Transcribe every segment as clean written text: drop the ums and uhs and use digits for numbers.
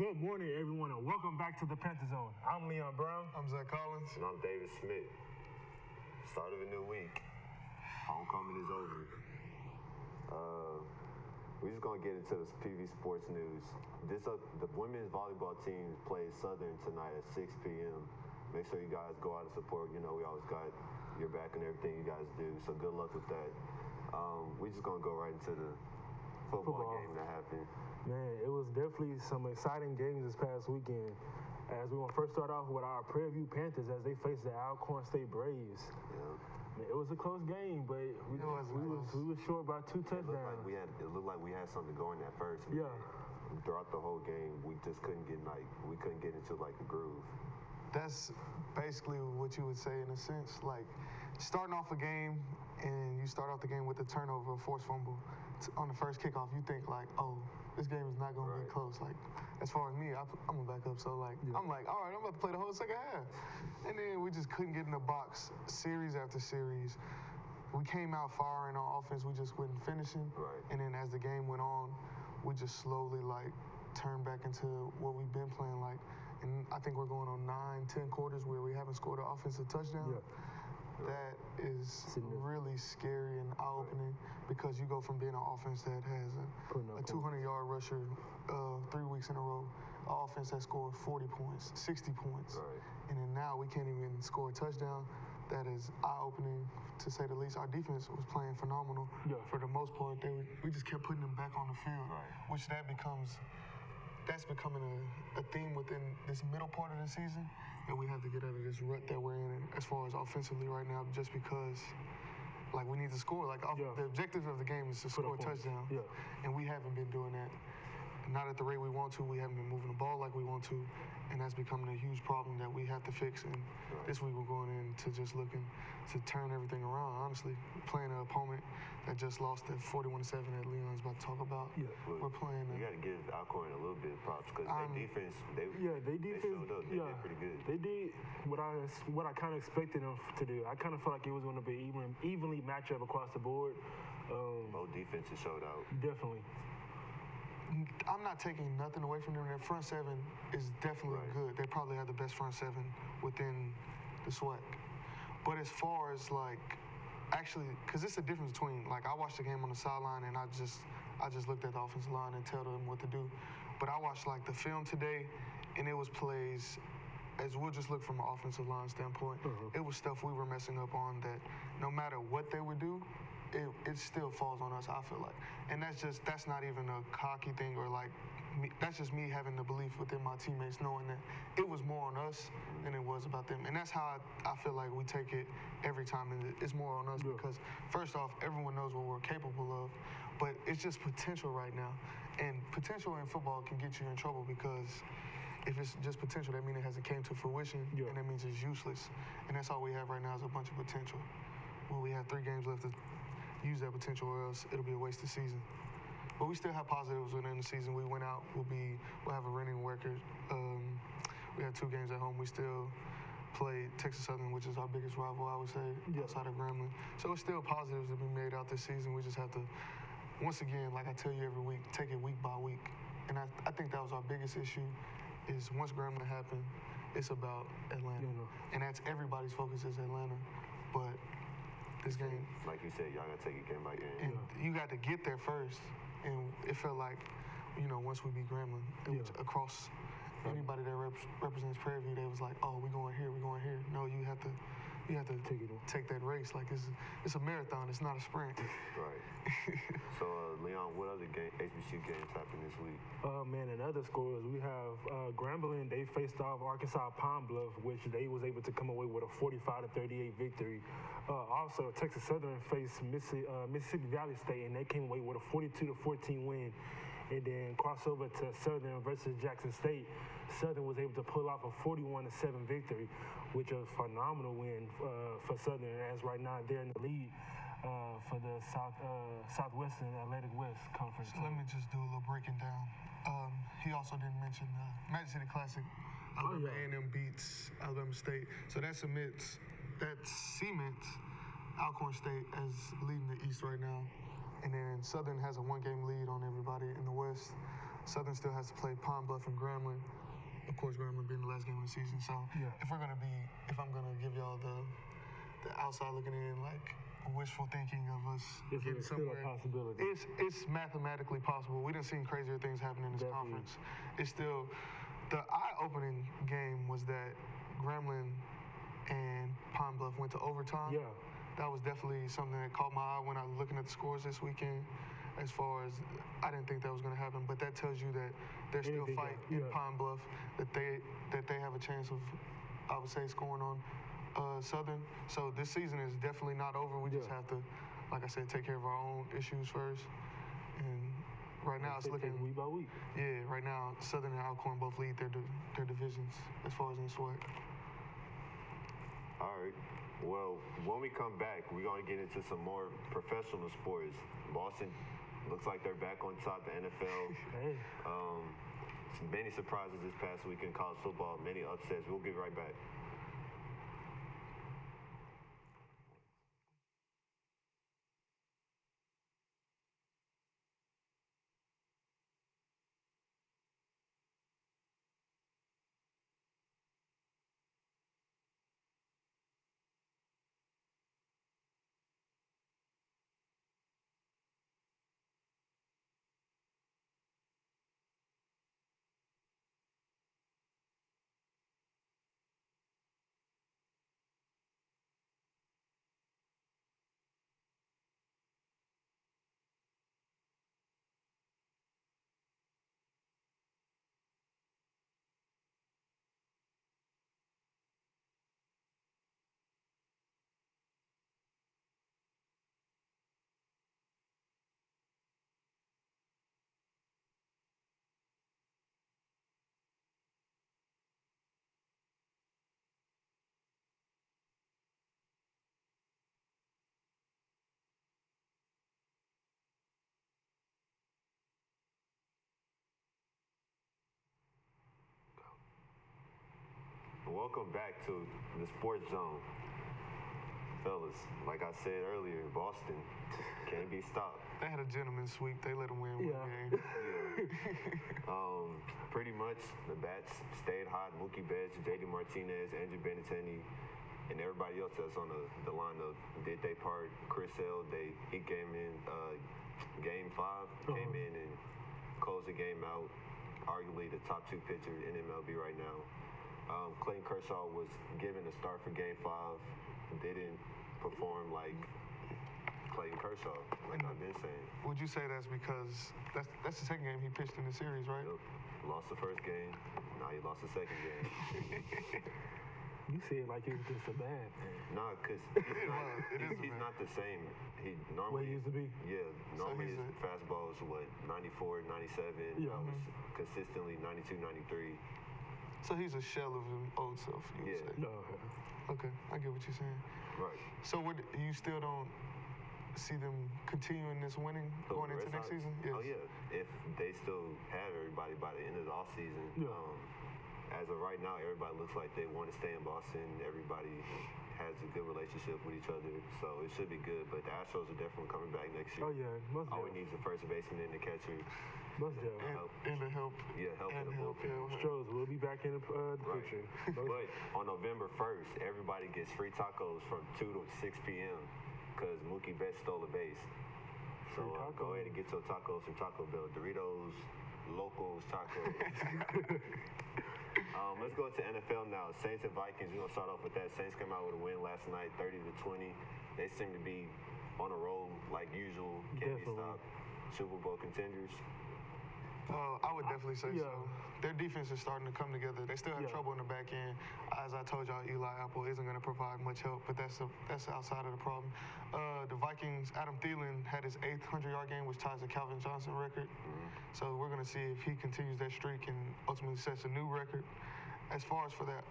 Good morning, everyone, and welcome back to the Panther Zone. I'm Leon Brown. I'm Zach Collins. And I'm David Smith. Start of a new week. Homecoming is over. We're just going to get into the PV Sports news. The women's volleyball team plays Southern tonight at 6 p.m. Make sure you guys go out and support. You know, we always got your back and everything you guys do, so good luck with that. We're just going to go right into the football game that happened. Man, it was definitely some exciting games this past weekend. As we want to first start off with our Prairie View Panthers as they faced the Alcorn State Braves. Yeah. Man, it was a close game, but we were short by 2 touchdowns. It looked like we had something going at first. Yeah. Throughout the whole game, we just couldn't get into a groove. That's basically what you would say in a sense. Like starting off a game and you start off the game with a turnover, a forced fumble on the first kickoff, you think like, oh, this game is not going to be close. Like, as far as me, I'm going to back up. So, like, I'm like, all right, I'm about to play the whole second half. And then we just couldn't get in the box series after series. We came out firing on offense. We just wasn't finishing. Right. And then as the game went on, we just slowly, like, turned back into what we've been playing like. And I think we're going on 9-10 quarters where we haven't scored an offensive touchdown. Yeah. That is really scary and eye-opening because you go from being an offense that has a 200-yard rusher 3 weeks in a row, an offense that scored 40 points, 60 points, and then now we can't even score a touchdown. That is eye-opening, to say the least. Our defense was playing phenomenal for the most part. We just kept putting them back on the field, which that's becoming a theme within this middle part of the season, that we have to get out of this rut that we're in as far as offensively right now, just because like we need to score. Like the objective of the game is to score a touchdown, and we haven't been doing that. Not at the rate we want to. We haven't been moving the ball like we want to, and that's becoming a huge problem that we have to fix. And this week we're going into just looking to turn everything around, honestly. Playing an opponent that just lost at 41-7 that Leon's about to talk about. Yeah. We're playing. You got to give Alcorn a little bit of props because their defense, they showed up. They did pretty good. They did what I kind of expected them to do. I kind of felt like it was going to be evenly match up across the board. Both defenses showed out. Definitely. I'm not taking nothing away from them. Their front seven is definitely good. They probably have the best front seven within the SWAC. But as far as like, actually, because it's a difference between, like I watched the game on the sideline and I just looked at the offensive line and tell them what to do. But I watched like the film today and it was plays, as we'll just look from an offensive line standpoint, it was stuff we were messing up on that no matter what they would do, it still falls on us, I feel like. And that's not even a cocky thing or like, that's just me having the belief within my teammates knowing that it was more on us than it was about them. And that's how I feel like we take it every time. And it's more on us because first off, everyone knows what we're capable of, but it's just potential right now. And potential in football can get you in trouble because if it's just potential, that means it hasn't came to fruition, and that means it's useless. And that's all we have right now is a bunch of potential. Well, we have 3 games left to use that potential, or else it'll be a wasted season. But we still have positives within the season. We went out, we'll have a winning record. We had 2 games at home. We still played Texas Southern, which is our biggest rival, I would say, outside of Grambling. So it's still positives to be made out this season. We just have to, once again, like I tell you every week, take it week by week. And I think that was our biggest issue, is once Grambling happened, it's about Atlanta. And that's everybody's focus is Atlanta. But this game, like you said, y'all got to take it game by game. And you got to get there first. And it felt like, once we beat Grambling, it was across anybody that represents Prairie View, they was like, oh, we're going here, we're going here. No, you have to take that race. Like it's a marathon, it's not a sprint. Right. So, Leon, what other HBCU games happened this week? Man, in other scores, we have Grambling. They faced off Arkansas Pine Bluff, which they was able to come away with a 45-38 victory. Also, Texas Southern faced Mississippi Valley State, and they came away with a 42-14 win. And then crossover to Southern versus Jackson State. Southern was able to pull off a 41-7 victory, which was a phenomenal win for Southern, as right now they're in the lead for the Southwestern Atlantic West Conference. So let me just do a little breaking down. He also didn't mention Magic City Classic. Alabama A&M beats Alabama State. So that cements Alcorn State as leading the East right now. And then Southern has a 1-game lead on everybody in the West. Southern still has to play Pine Bluff and Grambling. Of course, Grambling being the last game of the season. So if I'm gonna give y'all the outside looking in, like wishful thinking of us getting somewhere, still a possibility. It's mathematically possible. We done seen crazier things happen in this conference. It's still the eye-opening game was that Grambling and Pine Bluff went to overtime. Yeah. That was definitely something that caught my eye when I was looking at the scores this weekend. As far as I didn't think that was going to happen, but that tells you that there's still fight in Pine Bluff, that they have a chance of, I would say, scoring on Southern. So this season is definitely not over. We just have to, like I said, take care of our own issues first. And right now it's looking week by week. Yeah, right now Southern and Alcorn both lead their divisions as far as in SWAC. All right. Well, when we come back, we're going to get into some more professional sports. Boston looks like they're back on top of the NFL. Hey. Many surprises this past week in college football, many upsets. We'll get right back. Welcome back to the Sports Zone. Fellas, like I said earlier, Boston can't be stopped. They had a gentleman's sweep. They let them win one game. Pretty much the bats stayed hot. Mookie Betts, J.D. Martinez, Andrew Benintendi, and everybody else that's on the lineup did their part. Chris Sale, he came in game 5, came in and closed the game out. Arguably the top 2 pitchers in MLB right now. Clayton Kershaw was given a start for game 5. Didn't perform like Clayton Kershaw, like I've been saying. Would you say that's because that's the second game he pitched in the series, right? Yep. Lost the first game. Now he lost the second game. You say it like it was just a bad thing. Nah, because he's not the same. He normally what he used to be? Yeah, normally his fastball is 94, 97. Yeah. Was consistently 92, 93. So he's a shell of his old self, you would say? No. Okay, I get what you're saying. Right. So you still don't see them continuing this winning going into next season? Yes. Oh, yeah. If they still have everybody by the end of the offseason. As of right now, everybody looks like they want to stay in Boston. Everybody has a good relationship with each other, so it should be good. But the Astros are definitely coming back next year. Oh, yeah. All we need is a first baseman and a catcher. Most definitely. And the help. Yeah, help in the bullpen. Astros will be back in the picture. But on November 1st, everybody gets free tacos from 2 to 6 p.m. because Mookie Betts stole a base. So go ahead and get your tacos from Taco Bell. Doritos, Locos, tacos. Let's go to NFL now. Saints and Vikings. We're going to start off with that. Saints came out with a win last night, 30-20. They seem to be on a roll like usual. Can't be stopped. Super Bowl contenders. I would definitely say so. Their defense is starting to come together. They still have trouble in the back end. As I told y'all, Eli Apple isn't going to provide much help, but that's outside of the problem. The Vikings, Adam Thielen had his 8th 100-yard game, which ties the Calvin Johnson record. So we're going to see if he continues that streak and ultimately sets a new record. As far as for that,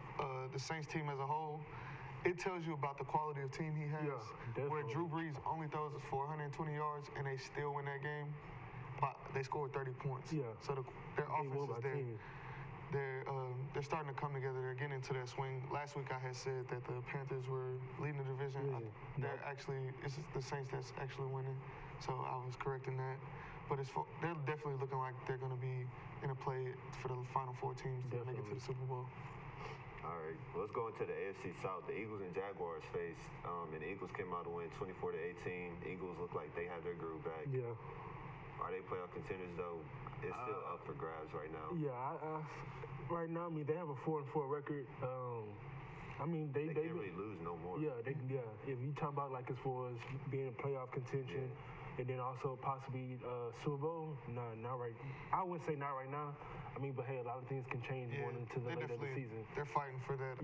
the Saints team as a whole, it tells you about the quality of team he has. Where Drew Brees only throws us for 120 yards and they still win that game. They scored 30 points. So their offense is there. They're starting to come together. They're getting into that swing. Last week I had said that the Panthers were leading the division. It's the Saints that's actually winning. So I was correcting that. but they're definitely looking like they're going to be in a play for the final 4 teams to make it to the Super Bowl. All right, let's go into the AFC South. The Eagles and Jaguars faced, and the Eagles came out to win 24-18. Eagles look like they have their groove back. Yeah. Are they playoff contenders though? It's still up for grabs right now. Yeah, right now, I mean, they have a 4-4 record. I mean, they can't really lose no more. Yeah, if you talk about like as far as being in playoff contention, and then also possibly Super Bowl, not right. I wouldn't say not right now. I mean, but hey, a lot of things can change going into the later of the season. They're fighting for that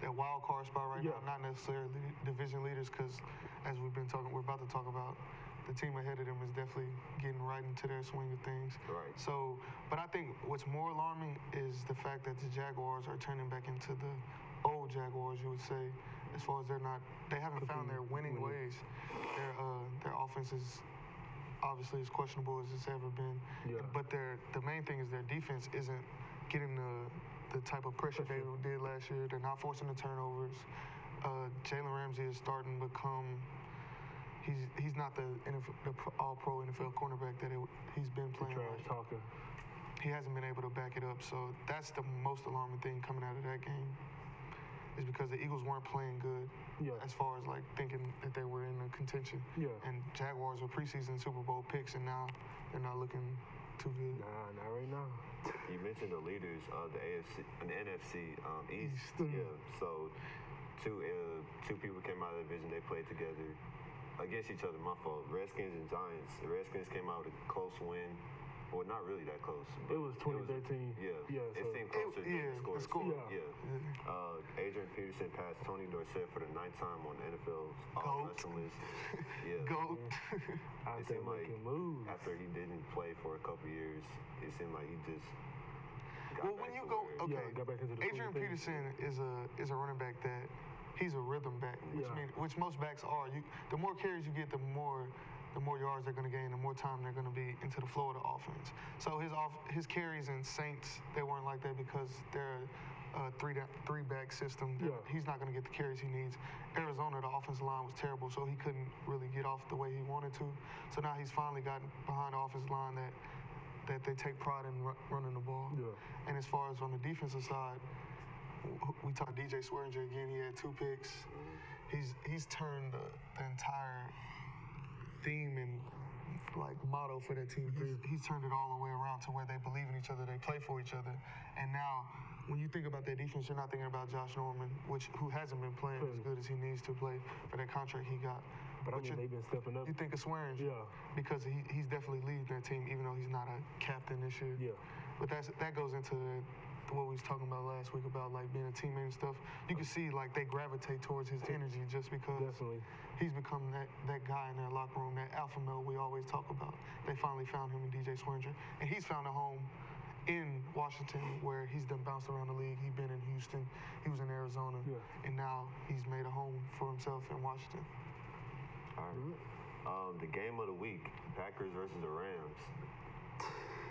that wild card spot right now. Not necessarily division leaders, because as we're about to talk about, the team ahead of them is definitely getting right into their swing of things. Right. So, but I think what's more alarming is the fact that the Jaguars are turning back into the old Jaguars, you would say, as far as they haven't found their winning ways. Their offense is obviously as questionable as it's ever been. Yeah. But the main thing is their defense isn't getting the type of pressure they did last year. They're not forcing the turnovers. Jalen Ramsey is starting to become. He's not the all-pro NFL cornerback that he's been playing. Trash talker. He hasn't been able to back it up. So that's the most alarming thing coming out of that game, is because the Eagles weren't playing good as far as like thinking that they were in the contention. Yeah. And Jaguars were preseason Super Bowl picks, and now they're not looking too good. Nah, not right now. You mentioned the leaders of the AFC and the NFC East. East. Yeah. So two people came out of the division. They played together against each other. My fault. Redskins and Giants. The Redskins came out with a close win. Well, not really that close. It was 2013. It seemed closer than the score. Yeah. Adrian Peterson passed Tony Dorsett for the 9th time on the NFL's all-wrestling list. Yeah. Goat. Out It there seemed like making moves. after he didn't play for a couple years, it seemed like he just got Well, back when you to go, where- got back into the Adrian swing of things. Peterson is a running back that he's a rhythm back, which most backs are. The more carries you get, the more yards they're going to gain, the more time they're going to be into the flow of the offense. So his carries in Saints, they weren't like that because they're a three-back system. He's not going to get the carries he needs. Arizona, the offensive line was terrible, so he couldn't really get off the way he wanted to. So now he's finally gotten behind the offensive line that they take pride in running the ball. Yeah. And as far as on the defensive side, we talked DJ Swearinger again. He had 2 picks. He's turned the entire theme and like motto for that team. He's turned it all the way around to where they believe in each other, they play for each other. And now, when you think about their defense, you're not thinking about Josh Norman, who hasn't been playing as good as he needs to play for that contract he got. But I mean, they've been stepping up. You think of Swearinger, because he's definitely leading that team, even though he's not a captain this year. Yeah. But that goes into what we was talking about last week about like being a teammate and stuff. You can see like they gravitate towards his energy just because he's become that guy in their locker room, that alpha male we always talk about. They finally found him in DJ Swearinger, and he's found a home in Washington, where he's done bounced around the league. He's been in Houston, he was in Arizona, and now he's made a home for himself in Washington. All right. The game of the week: Packers versus the Rams.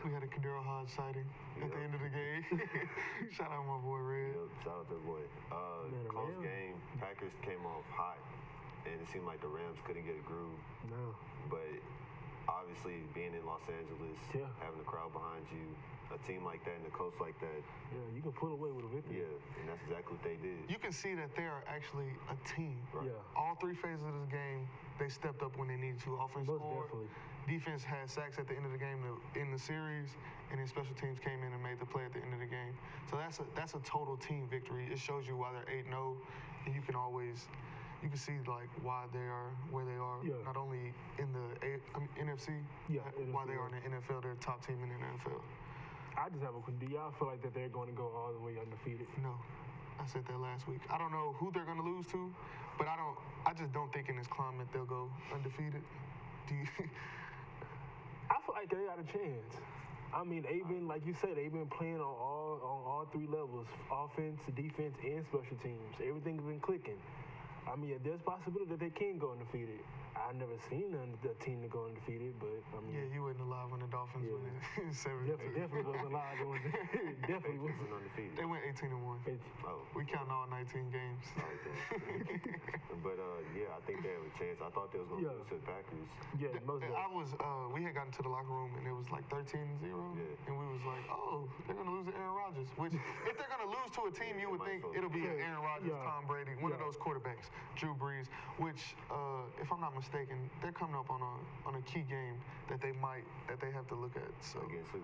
We had a Kadero Hodge sighting at the end of the game. Shout out my boy Red. Shout out to the boy. Close game. Packers came off hot, and it seemed like the Rams couldn't get a groove. No. But obviously, being in Los Angeles, having a crowd behind you, a team like that and a coach like that. Yeah, you can pull away with a victory. Yeah, and that's exactly what they did. You can see that they are actually a team. Right. Yeah. All 3 phases of this game, they stepped up when they needed to. Offense scored. Defense had sacks at the end of the game in the series, and then special teams came in and made the play at the end of the game. So that's a total team victory. It shows you why they're 8-0, and you can see like why they are where they are. Yeah. Not only in the NFC, why they are in the NFL. They're a top team in the NFL. I just have do y'all feel like that they're going to go all the way undefeated? No. I said that last week. I don't know who they're going to lose to, but I just don't think in this climate they'll go undefeated. Do you? I feel like they got a chance. I mean, they've been, like you said, they've been playing on all 3 levels: offense, defense, and special teams. Everything's been clicking. I mean, there's possibility that they can go undefeated. I've never seen the team to go undefeated, but I mean, you wasn't alive when the Dolphins went in 7. Definitely wasn't alive. Definitely wasn't undefeated. They went 18-1. We count all 19 games. The but yeah, I think they have a chance. I thought they was going to lose to the Packers. Yeah, most I was, we had gotten to the locker room and it was like 13-0. Yeah. And we was like, oh, they're going to lose to Aaron Rodgers. Which, if they're going to lose to a team, you would think it'll be Aaron Rodgers, Tom Brady, one of those quarterbacks, Drew Brees, which, if I'm not mistaken, they're coming up on a key game that they have to look at. So Against who?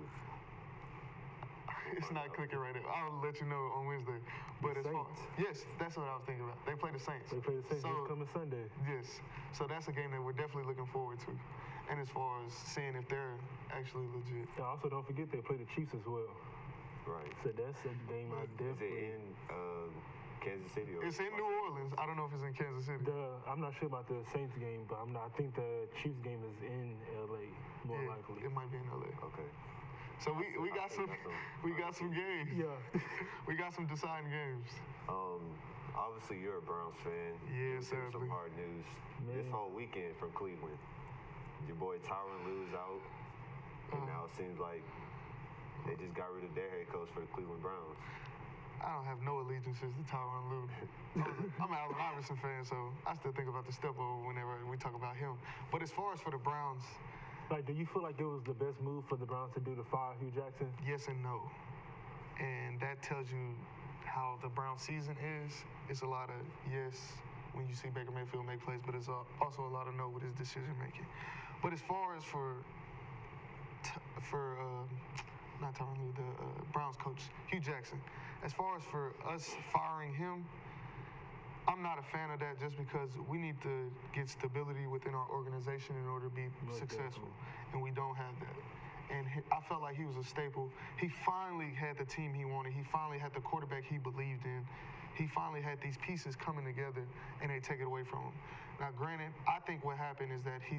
it's not clicking right now. I'll let you know on Wednesday. But The as far, Saints. yes, that's what I was thinking about. They play the Saints. They play the Saints this coming Sunday. Yes. So that's a game that we're definitely looking forward to. And as far as seeing if they're actually legit. And also, don't forget they play the Chiefs as well. Right. So that's a game I definitely. Is it in Kansas City? Or It's in New Orleans. I don't know if it's in Kansas City. I'm not sure about the Saints game, but I think the Chiefs game is in LA, more likely. It might be in LA. Okay. So we got some games. Yeah. We got some deciding games. Obviously you're a Browns fan. Yeah, Some sadly. hard news. Man. This whole weekend from Cleveland. Your boy Tyronn Lue's out, and now it seems like they just got rid of their head coach for the Cleveland Browns. I don't have no allegiances to Tyronn Lue. I'm an Allen Iverson fan, so I still think about the step over whenever we talk about him. But as far as for the Browns, Like, do you feel like it was the best move for the Browns to do to fire Hugh Jackson? yes and no. And that tells you how the Browns season is. It's a lot of yes when you see Baker Mayfield make plays, but it's also a lot of no with his decision making. But as far as for not Tyronn Lue, the Browns coach, Hugh Jackson, as far as for us firing him, I'm not a fan of that just because we need to get stability within our organization in order to be successful, and we don't have that. And I felt like he was a staple. He finally had the team he wanted. He finally had the quarterback he believed in. He finally had these pieces coming together, and they take it away from him. Now, granted, I think what happened is that he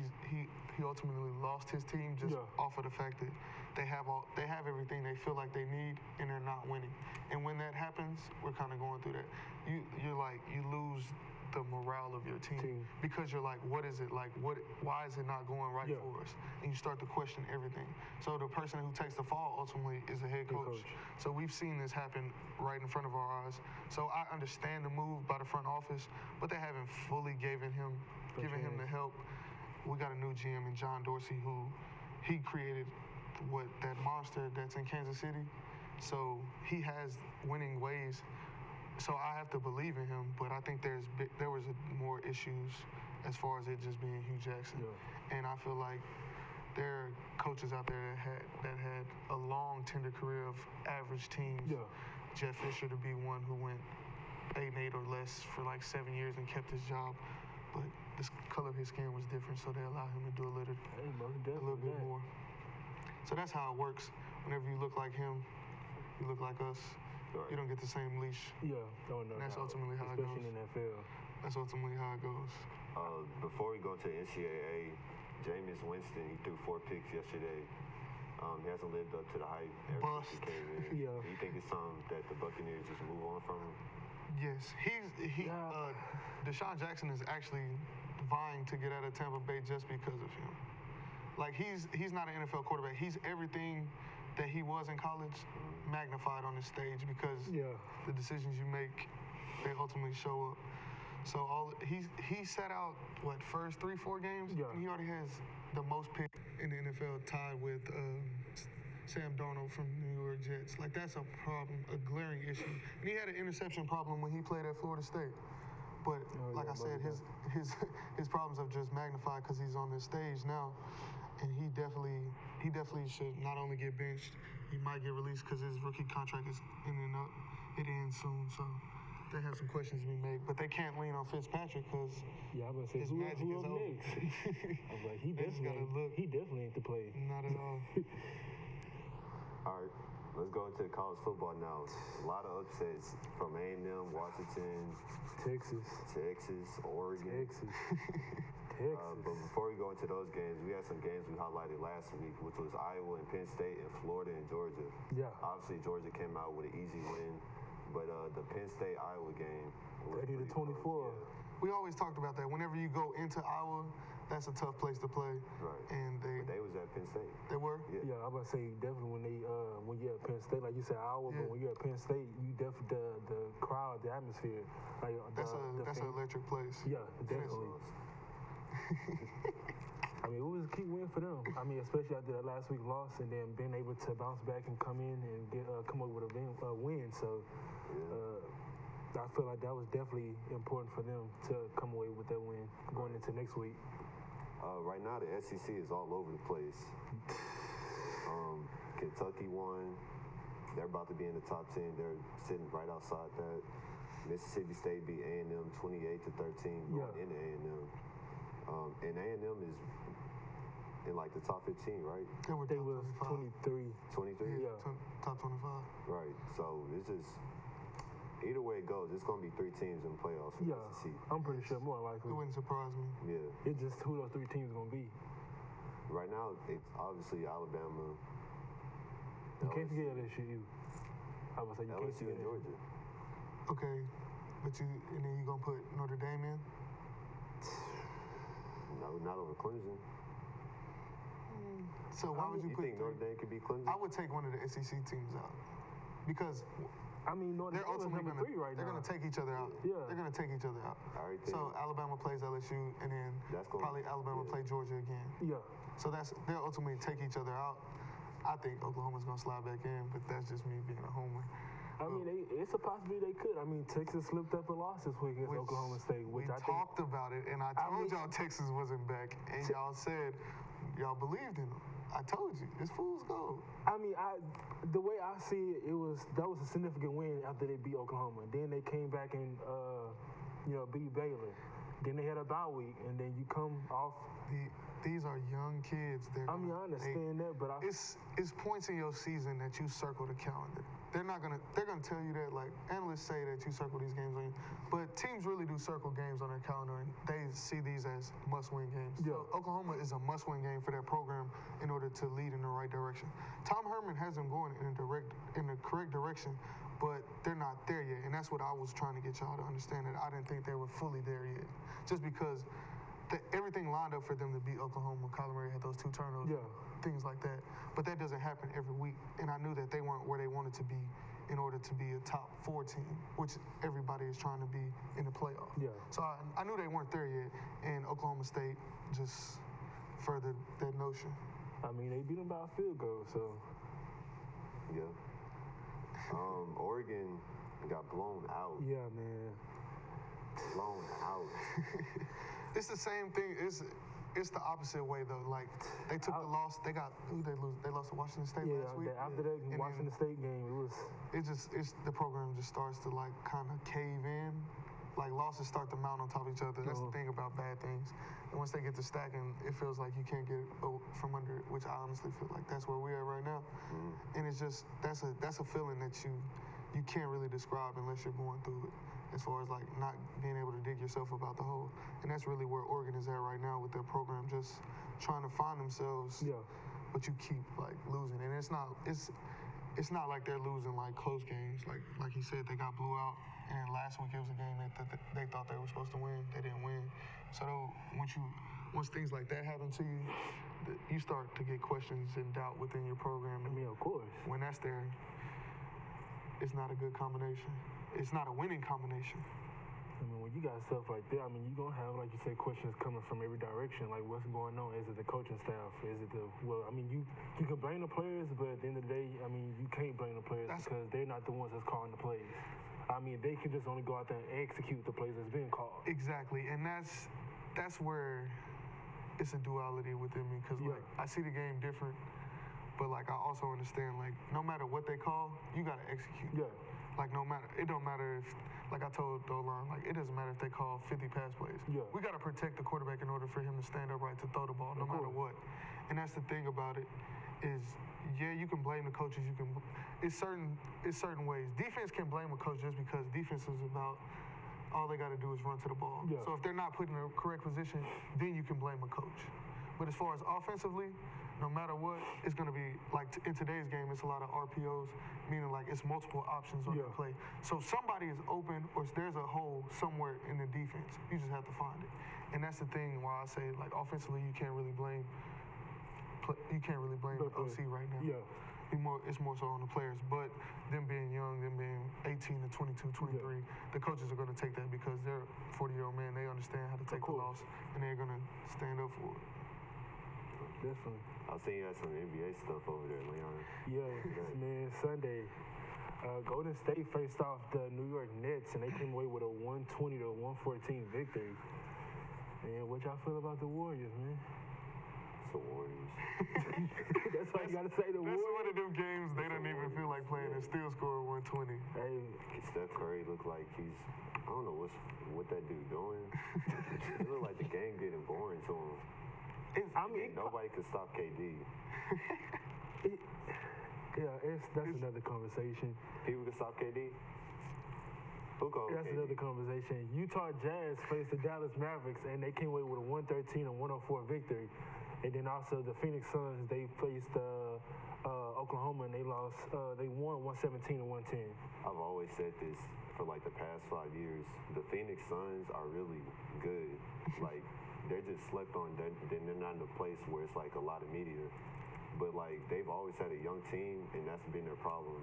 ultimately lost his team just off of the fact that they have everything they feel like they need, and they're not winning. And when that happens, we're kind of going through that. You lose the morale of your team because you're like, what is it like? Why is it not going right for us? And you start to question everything. So the person who takes the fall ultimately is the head coach. So we've seen this happen right in front of our eyes. So I understand the move by the front office, but they haven't fully given him the help. We got a new GM in John Dorsey who he created that monster that's in Kansas City. So he has winning ways. So I have to believe in him, but I think there was more issues as far as it just being Hugh Jackson. And I feel like there are coaches out there that had a long tender career of average teams. Jeff Fisher to be one who went 8-8 or less for like 7 years and kept his job, but the color of his skin was different, so they allowed him to do a little bit more. So that's how it works. Whenever you look like him, you look like us. You don't get the same leash. And that's ultimately how it goes. Especially in the NFL. That's ultimately how it goes. Before we go to NCAA, Jameis Winston, he threw 4 picks yesterday. He hasn't lived up to the hype ever since he came in. Do you think it's something that the Buccaneers just move on from him? Yes, Deshaun Jackson is actually vying to get out of Tampa Bay just because of him. Like he's not an NFL quarterback. He's everything that he was in college magnified on the stage because the decisions you make, they ultimately show up. So he set out first 3-4 games, and he already has the most picks in the NFL, tied with Sam Darnold from New York Jets. Like that's a problem, a glaring issue. And he had an interception problem when he played at Florida State. But like I said, his problems have just magnified because he's on this stage now, and he definitely should not only get benched, he might get released because his rookie contract is ending up. It ends soon, so they have some questions to be made. But they can't lean on Fitzpatrick because I'm gonna say his magic is over. Next? I was like, he definitely ain't to play. Not at all. All right, let's go into college football now. A lot of upsets from A&M, Washington, Texas, Oregon. Texas. But before we go into those games, we had some games we highlighted last week, which was Iowa and Penn State and Florida and Georgia. Obviously, Georgia came out with an easy win, but the Penn State-Iowa game was 30-24. We always talked about that. Whenever you go into Iowa, that's a tough place to play. Right. And They was at Penn State. they were. Yeah, I was about to say definitely when you're at Penn State, like you said, Iowa, Yeah. but when you're at Penn State, you definitely the crowd, the atmosphere, like That's an electric place. Yeah, definitely. I mean, it was a key win for them. I mean, especially after that last week loss, and then being able to bounce back and come in and come up with a win. So I feel like that was definitely important for them to come away with that win going into next week. Right now, the SEC is all over the place. Kentucky won. They're about to be in the top 10. They're sitting right outside that. Mississippi State beat A&M 28-13 going into A&M. And A&M is in like the top 15, right? They was 23. 23? Yeah. Top 25. Right. So it's just, either way it goes, it's going to be 3 teams in the playoffs for the SEC. I'm pretty sure more It likely. wouldn't surprise me. Yeah. It's just who those 3 teams going to be. Right now, it's obviously Alabama. You can't forget LSU. I would say you can't LSU forget and Georgia. Okay, and then you gonna put Notre Dame in? No, not over Clemson. So why would you put? think Notre Dame could beat Clemson? I would take one of the SEC teams out because I mean, Notre they're Dame is ultimately number 3 right they're now. gonna take each other out. Yeah. They're gonna take each other out. I already So think Alabama plays LSU, and then probably Alabama play Georgia again. Yeah. So they'll ultimately take each other out. I think Oklahoma's gonna slide back in, but that's just me being a homer. I mean, it's a possibility they could. I mean, Texas slipped up and lost this week against Oklahoma State, which we I think. talked about it, and I told y'all Texas wasn't back, and y'all said y'all believed in them. I told you, it's fool's gold. I mean, the way I see it, that was a significant win after they beat Oklahoma. Then they came back and beat Baylor. Then they had a bye week, and then you come off. These are young kids. I understand that, but it's points in your season that you circle the calendar. They're gonna tell you that, like analysts say that you circle these games on, but teams really do circle games on their calendar, and they see these as must-win games. Yeah. So Oklahoma is a must-win game for that program in order to lead in the right direction. Tom Herman has them going in the correct direction, but they're not there yet, and that's what I was trying to get y'all to understand, that I didn't think they were fully there yet, just because everything lined up for them to beat Oklahoma. Kyler Murray had those 2 turnovers, things like that. But that doesn't happen every week, and I knew that they weren't where they wanted to be in order to be a top 4 team, which everybody is trying to be in the playoff. Yeah. So I knew they weren't there yet, and Oklahoma State just furthered that notion. I mean, they beat them by a field goal, so. Yeah. Oregon got blown out. Yeah, man. Blown out. It's the same thing. It's the opposite way though. Like they took the loss. They lost to Washington State last week. After that Washington State game, it's the program just starts to like kind of cave in. Like losses start to mount on top of each other. That's the thing about bad things. And once they get to stacking, it feels like you can't get it from under it, which I honestly feel like that's where we are right now. And it's just that's a feeling that you can't really describe unless you're going through it, as far as like not being able to dig yourself up out the hole. And that's really where Oregon is at right now with their program, just trying to find themselves. Yeah. But you keep like losing, and it's not like they're losing like close games. Like he said, they got blew out, and last week it was a game that they thought they were supposed to win. They didn't win. So once things like that happen to you, you start to get questions and doubt within your program. I mean, of course. When that's there, it's not a good combination. It's not a winning combination. I mean, when you got stuff like that, I mean, you're going to have, like you say, questions coming from every direction. Like, what's going on? Is it the coaching staff? Is it you can blame the players, but at the end of the day, I mean, you can't blame the players because they're not the ones that's calling the plays. I mean, they can just only go out there and execute the plays that's being called. Exactly, and that's where it's a duality within me, because like I see the game different, but like I also understand, like, no matter what they call, you got to execute. Yeah. Like, it don't matter if, like I told the O-line, like, it doesn't matter if they call 50 pass plays. Yeah. We got to protect the quarterback in order for him to stand upright to throw the ball, no matter what. And that's the thing about it is, you can blame the coaches. It's certain ways. Defense can blame a coach just because defense is about all they got to do is run to the ball. Yeah. So if they're not put in the correct position, then you can blame a coach. But as far as offensively, no matter what, it's going to be like in today's game, it's a lot of RPOs, meaning like it's multiple options on the play. So if somebody is open or there's a hole somewhere in the defense, you just have to find it. And that's the thing why I say like offensively, you can't really blame the OC right now. Yeah. It's more so on the players, but them being young, them being 18 to 22, 23, the coaches are going to take that because they're 40-year-old men. They understand how to take the loss, and they're going to stand up for it. Definitely. I seen you had some NBA stuff over there, Leon. Yeah, man, Sunday, Golden State faced off the New York Nets, and they came away with a 120 to 114 victory. And what y'all feel about the Warriors, man? The Warriors. That's why you gotta say the Warriors. That's one of them games they don't even feel like playing and still score 120. Hey, Steph Curry look like I don't know what that dude doing. It look like the game getting boring to him. Nobody can stop KD. That's another conversation. People can stop KD? That's another conversation. Utah Jazz faced the Dallas Mavericks, and they came away with a 113 and 104 victory. And then also the Phoenix Suns, they faced Oklahoma, and they lost. They won 117 and 110. I've always said this for like the past 5 years. The Phoenix Suns are really good. Like they're just slept on. They're not in a place where it's like a lot of media. But like they've always had a young team, and that's been their problem.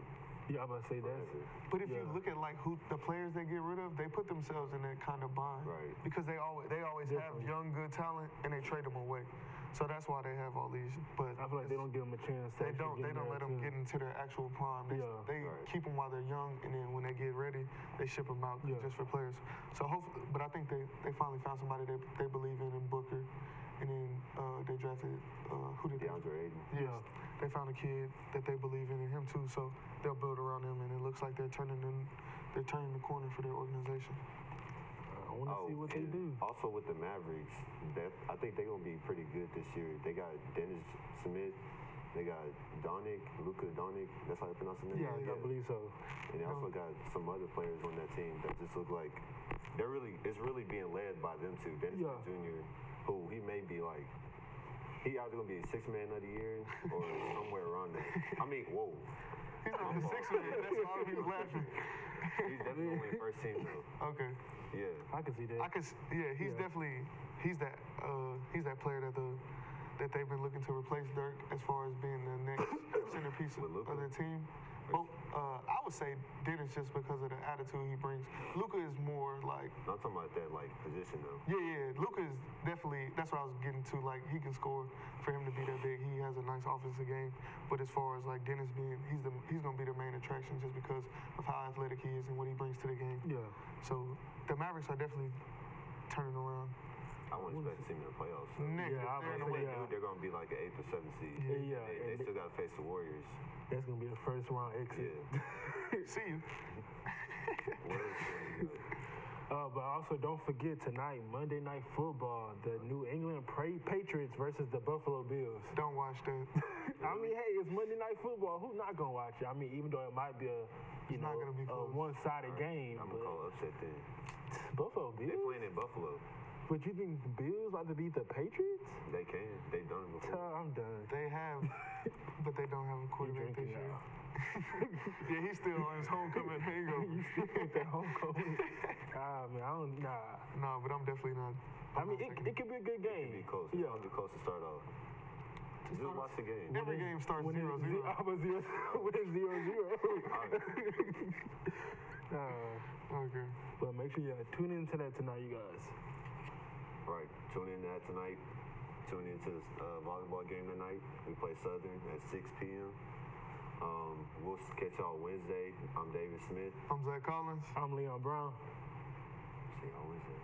Yeah, I'm about to say that. But if you look at like who the players they get rid of, they put themselves in that kind of bind. Right. Because they always have young, good talent, and they trade them away. So that's why they have all these. But I feel like they don't give them a chance. They don't let them get into their actual prime. They keep them while they're young, and then when they get ready, they ship them out just for players. So hopefully, but I think they finally found somebody they believe in Booker, and then they drafted who did DeAndre Ayton. Yes, they found a kid that they believe in him too. So they'll build around him, and it looks like they're turning the corner for their organization. I want to see what they do. Also with the Mavericks, I think they're going to be pretty good this year. They got Dennis Smith. They got Luka Doncic. That's how you pronounce his name? Yeah, I believe so. And they also got some other players on that team that just look like it's really being led by them two. Dennis Smith Jr., who he may be like, he either going to be a sixth man of the year or somewhere around there. I mean, whoa. He's not the sixth man. That's why he was laughing. He's definitely first team though. Okay. Yeah. I can see that. He's definitely he's that player that they've been looking to replace Dirk as far as being the next centerpiece of the team. But I would say Dennis just because of the attitude he brings. Luka is more like. I'm talking about that like position though. Yeah. Luka is definitely. That's what I was getting to. Like he can score. For him to be that big, he has a nice offensive game. But as far as like Dennis being, he's gonna be the main attraction just because of how athletic he is and what he brings to the game. Yeah. So the Mavericks are definitely turning around. I wouldn't expect to see them in the playoffs. So. They're going to be like an 8th or 7th seed. They still got to face the Warriors. That's going to be the first round exit. Yeah. See you. But also don't forget tonight, Monday Night Football, the New England Patriots versus the Buffalo Bills. Don't watch that. I mean, hey, it's Monday Night Football. Who's not going to watch it? I mean, even though it might be a one-sided game. I'm going to call upset then. Buffalo Bills? They're playing in Buffalo. But you think the Bills like to beat the Patriots? They can. They've done it before. I'm done. They have, but they don't have a quarterback this year. Yeah, he's still on his homecoming hangover. You still with that homecoming? Nah, but I'm definitely not. I mean, it could be a good game. It could be close. It's going to be close to start off. Just watch the game. Every game starts 0-0. When it's 0-0. Okay. But make sure you tune into that tonight, you guys. Right. Tune in to that tonight. Tune into the volleyball game tonight. We play Southern at 6 p.m. We'll catch y'all Wednesday. I'm David Smith. I'm Zach Collins. I'm Leon Brown. See y'all Wednesday.